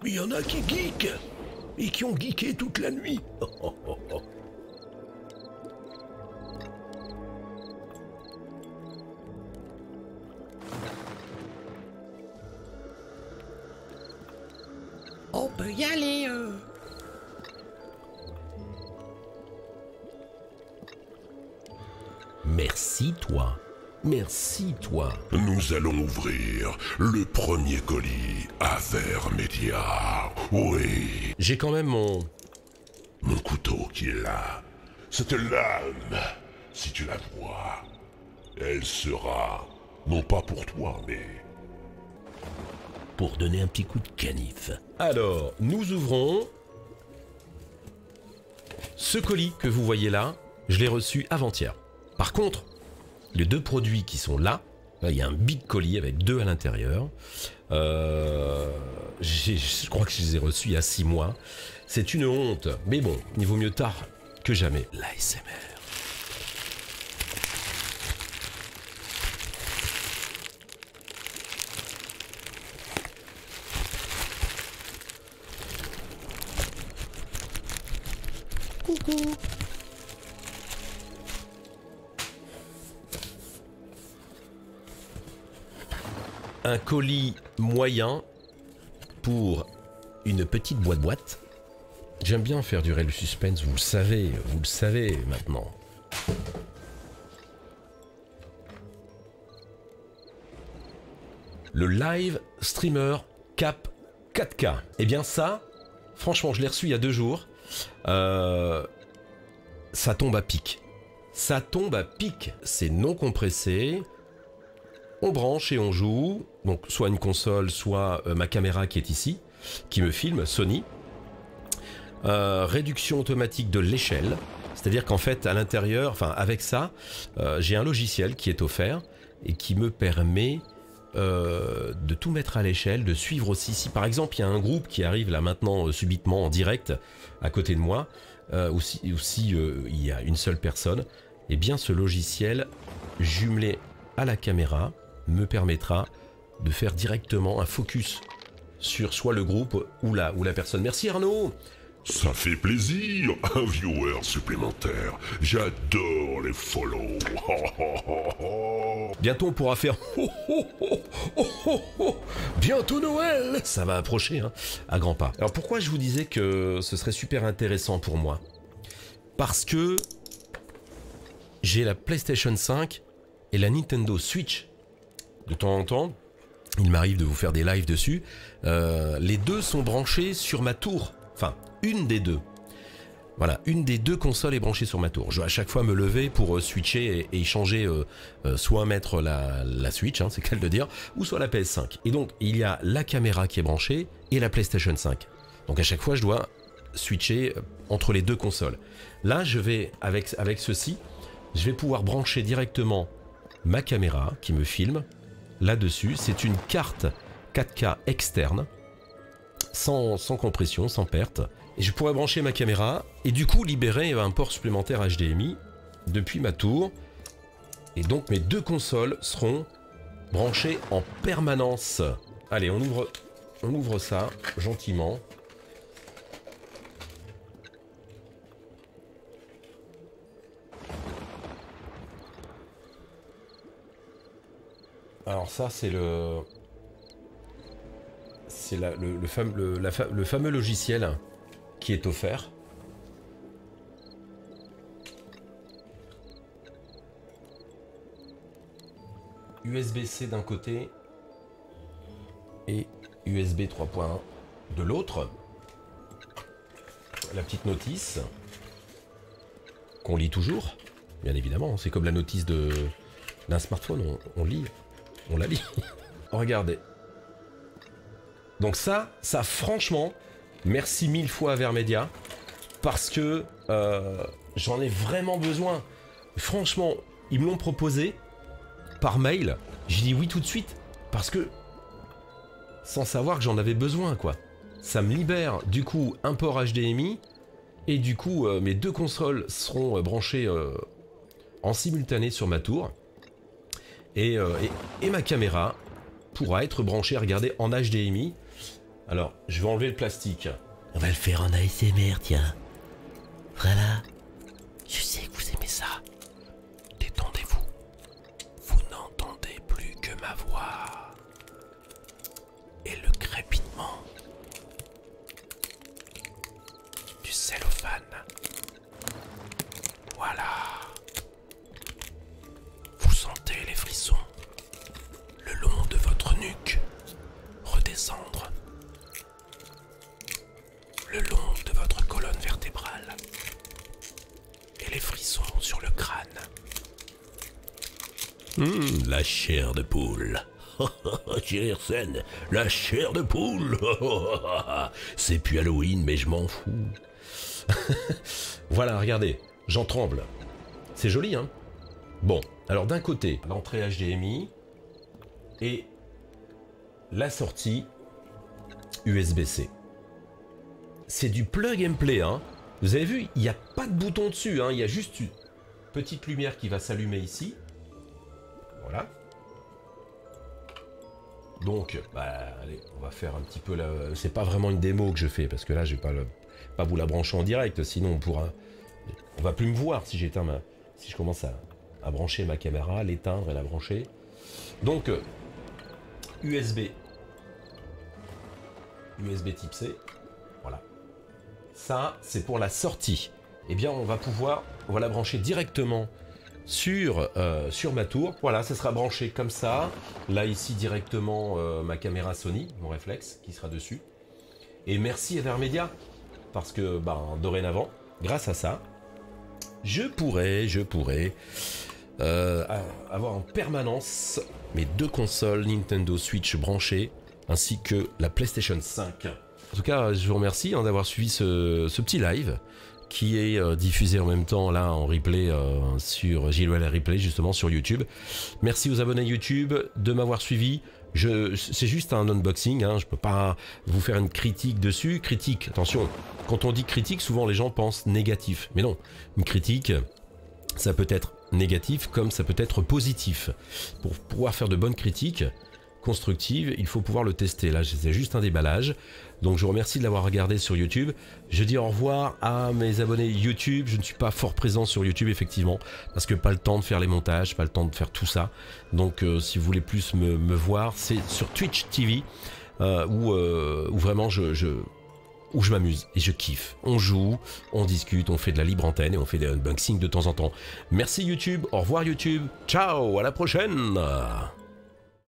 Il y en a qui geekent et qui ont geeké toute la nuit. On peut y aller. Merci toi. Merci toi. Nous allons ouvrir le premier colis à Vermedia. Oui, J'ai quand même mon... mon couteau qui est là. Cette lame, si tu la vois, elle sera, non pas pour toi, mais... pour donner un petit coup de canif. Alors, nous ouvrons... Ce colis que vous voyez là, je l'ai reçu avant-hier. Par contre, les deux produits qui sont là, il y a un big colis avec 2 à l'intérieur. Je crois que je les ai reçus il y a 6 mois. C'est une honte, mais bon, il vaut mieux tard que jamais. L'ASMR. Coucou. Un colis moyen pour une petite boîte. J'aime bien faire durer le suspense, vous le savez maintenant. Le Live Streamer Cap 4K. Eh bien ça, franchement, je l'ai reçu il y a 2 jours. Ça tombe à pic. Ça tombe à pic. C'est non compressé. On branche et on joue, donc soit une console, soit ma caméra qui est ici, qui me filme, Sony. Réduction automatique de l'échelle, c'est-à-dire qu'en fait à l'intérieur, enfin avec ça, j'ai un logiciel qui est offert et qui me permet de tout mettre à l'échelle, de suivre aussi. Si par exemple il y a un groupe qui arrive là maintenant subitement en direct à côté de moi, ou si il y a une seule personne, eh bien ce logiciel jumelé à la caméra me permettra de faire directement un focus sur soit le groupe ou la personne. Merci Arnaud. Ça fait plaisir, un viewer supplémentaire. J'adore les follow. Bientôt on pourra faire bientôt Noël. Ça va approcher hein, à grands pas. Alors pourquoi je vous disais que ce serait super intéressant pour moi? Parce que j'ai la PlayStation 5 et la Nintendo Switch. De temps en temps, il m'arrive de vous faire des lives dessus. Les deux sont branchés sur ma tour. Enfin, une des deux. Voilà, une des 2 consoles est branchée sur ma tour. Je dois à chaque fois me lever pour switcher et changer, soit mettre la Switch, hein, c'est qu'elle de dire, ou soit la PS5. Et donc, il y a la caméra qui est branchée et la PlayStation 5. Donc à chaque fois, je dois switcher entre les 2 consoles. Là, je vais, avec ceci, je vais pouvoir brancher directement ma caméra qui me filme. Là-dessus, c'est une carte 4K externe, sans compression, sans perte. Et je pourrais brancher ma caméra et du coup libérer un port supplémentaire HDMI depuis ma tour. Et donc mes 2 consoles seront branchées en permanence. Allez, on ouvre ça gentiment. Alors ça c'est le fameux logiciel qui est offert. USB-C d'un côté et USB 3.1 de l'autre. La petite notice qu'on lit toujours, bien évidemment. C'est comme la notice d'un smartphone, on lit. On la lit. Regardez. Donc ça franchement, merci 1000 fois à Vermedia, parce que j'en ai vraiment besoin. Franchement, ils me l'ont proposé par mail. J'ai dit oui tout de suite, parce que sans savoir que j'en avais besoin, quoi. Ça me libère du coup un port HDMI, et du coup mes 2 consoles seront branchées en simultané sur ma tour. Et ma caméra pourra être branchée, regardez, en HDMI Alors, je vais enlever le plastique. On va le faire en ASMR, tiens. Voilà. Je sais que vous aimez ça. Détendez-vous. Vous n'entendez plus que ma voix. Et le crépitement du cellophane. Voilà. Vous sentez les frissons le long de votre nuque redescendre. Le long de votre colonne vertébrale. Et les frissons sur le crâne. La chair de poule. Gersen, la chair de poule. C'est plus Halloween, mais je m'en fous. Voilà, regardez, j'en tremble. C'est joli, hein? Bon, alors d'un côté, l'entrée HDMI et la sortie USB-C. C'est du plug and play, hein. Vous avez vu, il n'y a pas de bouton dessus, hein. Il y a juste une petite lumière qui va s'allumer ici. Voilà. Donc, bah, allez, on va faire un petit peu la... C'est pas vraiment une démo que je fais, parce que là, je vais pas vous la brancher en direct, sinon on va plus me voir si j'éteins si je commence à brancher ma caméra, l'éteindre et la brancher. Donc, USB type C, voilà. Ça, c'est pour la sortie. Eh bien, on va la brancher directement sur ma tour. Voilà, ça sera branché comme ça. Là, ici, directement, ma caméra Sony, mon réflexe, qui sera dessus. Et merci Evermedia, parce que, dorénavant, grâce à ça, je pourrais avoir en permanence mes 2 consoles Nintendo Switch branchées, ainsi que la PlayStation 5. En tout cas, je vous remercie d'avoir suivi ce petit live qui est diffusé en même temps là en replay sur JLOL Replay, justement sur YouTube. Merci aux abonnés YouTube de m'avoir suivi. C'est juste un unboxing, hein, je peux pas vous faire une critique dessus. Critique, attention, quand on dit critique, souvent les gens pensent négatif. Mais non, une critique, ça peut être négatif comme ça peut être positif. Pour pouvoir faire de bonnes critiques constructives, il faut pouvoir le tester. Là, c'est juste un déballage. Donc je vous remercie de l'avoir regardé sur YouTube. Je dis au revoir à mes abonnés YouTube. Je ne suis pas fort présent sur YouTube, effectivement, parce que pas le temps de faire les montages, pas le temps de faire tout ça. Donc si vous voulez plus me voir, c'est sur Twitch TV, où vraiment où je m'amuse et je kiffe. On joue, on discute, on fait de la libre antenne et on fait des unboxings de temps en temps. Merci YouTube, au revoir YouTube, ciao, à la prochaine.